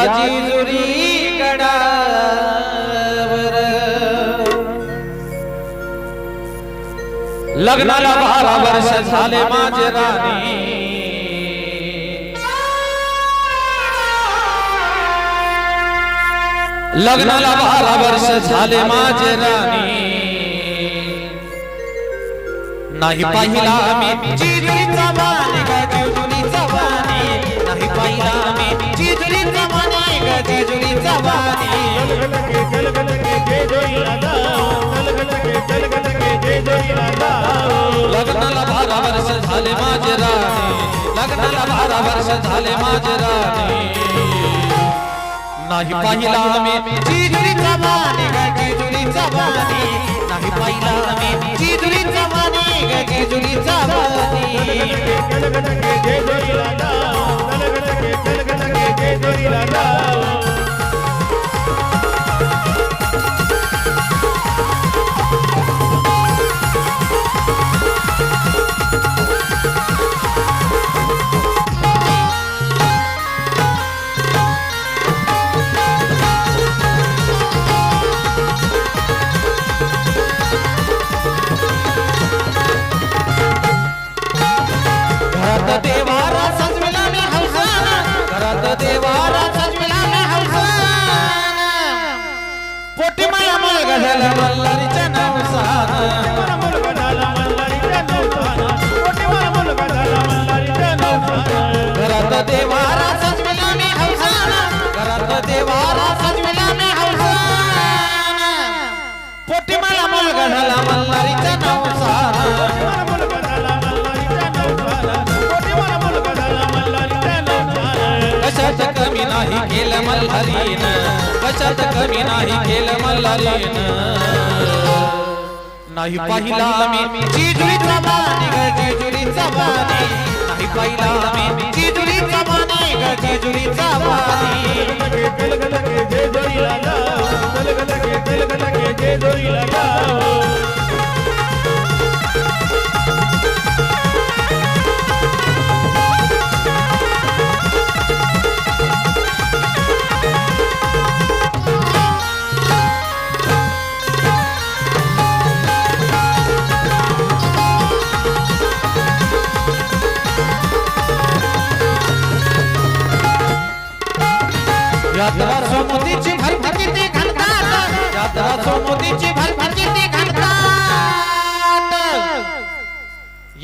जेजुरी गडावर लग्नाला 12 वर्ष झाले माझे राणी लग्नाला 12 वर्ष झाले माझे राणी नाही पाहिला मी जेजुरीचा वाणी ग जेजुरीचा वाणी नाही पाहिला मी जेजुरीचा वाणी ग जेजुरीचा वाणी लग्नाला 12 वर्ष झाले माझे राणी लग्नाला 12 वर्ष झाले माझे राणी नाही पाहिला मी जेजुरीचा वाणी ग जेजुरीचा वाणी नाही पाहिला मी जेजुरीचा वाणी ग जेजुरीचा वाणी देवारा सजविला मी हौसाना घरात देवारा सजविला मी हौसाना पोटी मला मुलगा झाला मल्हारीच्या नवसाना मुलगा झाला मल्हारीच्या नवसाना पोटी मला मुलगा झाला मल्हारीच्या नवसाना घरात देवारा सजविला मी हौसाना घरात देवारा सजविला मी हौसाना पोटी मला मुलगा झाला मल्हारीच्या नवसाना कशात कमी नाही केलं मल्हारीनं कशात कमी नाही केलं मल्हारीनं नाही पाहिला मी जेजुरीचा वाणी ग जेजुरीचा वाणी नाही पाहिला मी जेजुरीचा वाणी ग जेजुरीचा वाणी यात्रा सोमतीची भरभरती घनतात यात्रा सोमतीची भरभरती घनतात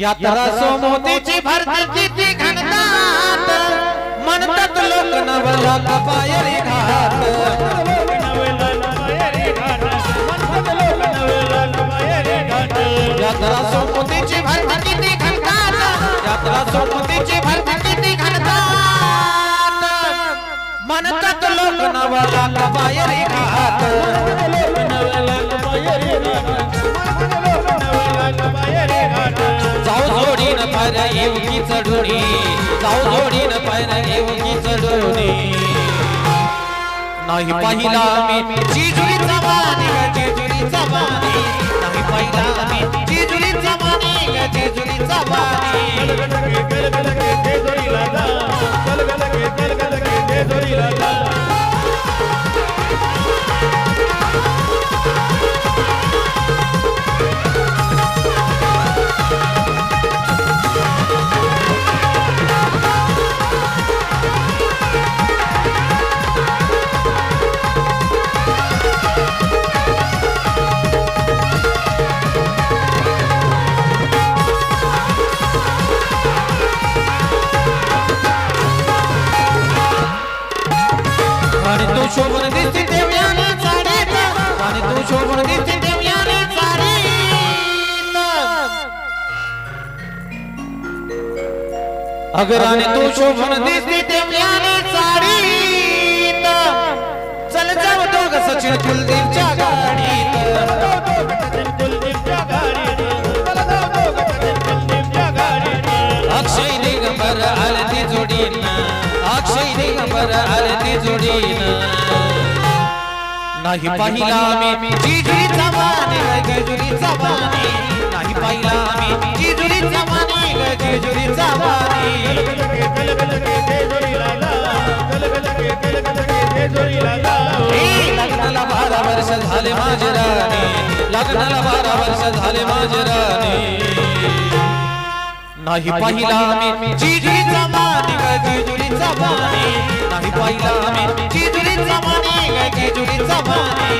यात्रा सोमतीची भरभरती घनतात म्हणतात लोक नवला पायरी घाट यात्रा सोमतीची भरभरती घनतात यात्रा सोमतीची भरभरती घनतात म्हणतात लोक नवला पायरी घाट जाऊ जोडीन पायर येऊकी चढुनी जाऊ जोडीन पायर येऊकी चढुनी नाही पाहिला मी जेजुरीचा वाणी ग जेजुरीचा वाणी नाही पाहिला मी जेजुरीचा वाणी ग जेजुरीचा वाणी आणि तू शोभून दिसते देवयाने साडीत आणि तू शोभून दिसते देवयाने साडीत अगर आणि तू शोभून दिसते देवयाने साडीत चल जाऊ दोघ सचिन कुलदीपच्या गाडीत अक्षय दिगंबर आरती जोडीन अक्षय दिगंबर आरती जोडीन नाही पाहिला मी जेजुरीचा वाणी ग जेजुरीचा वाणी नाही पाहिला मी जेजुरीचा वाणी ग जेजुरीचा वाणी लग्नाला 12 वर्ष झाले माझे राणी नाही पाहिला मी जिजुरीचा मानी ग जिजुरीचा मानी नाही पाहिला मी जिजुरीचा मानी ग जिजुरीचा मानी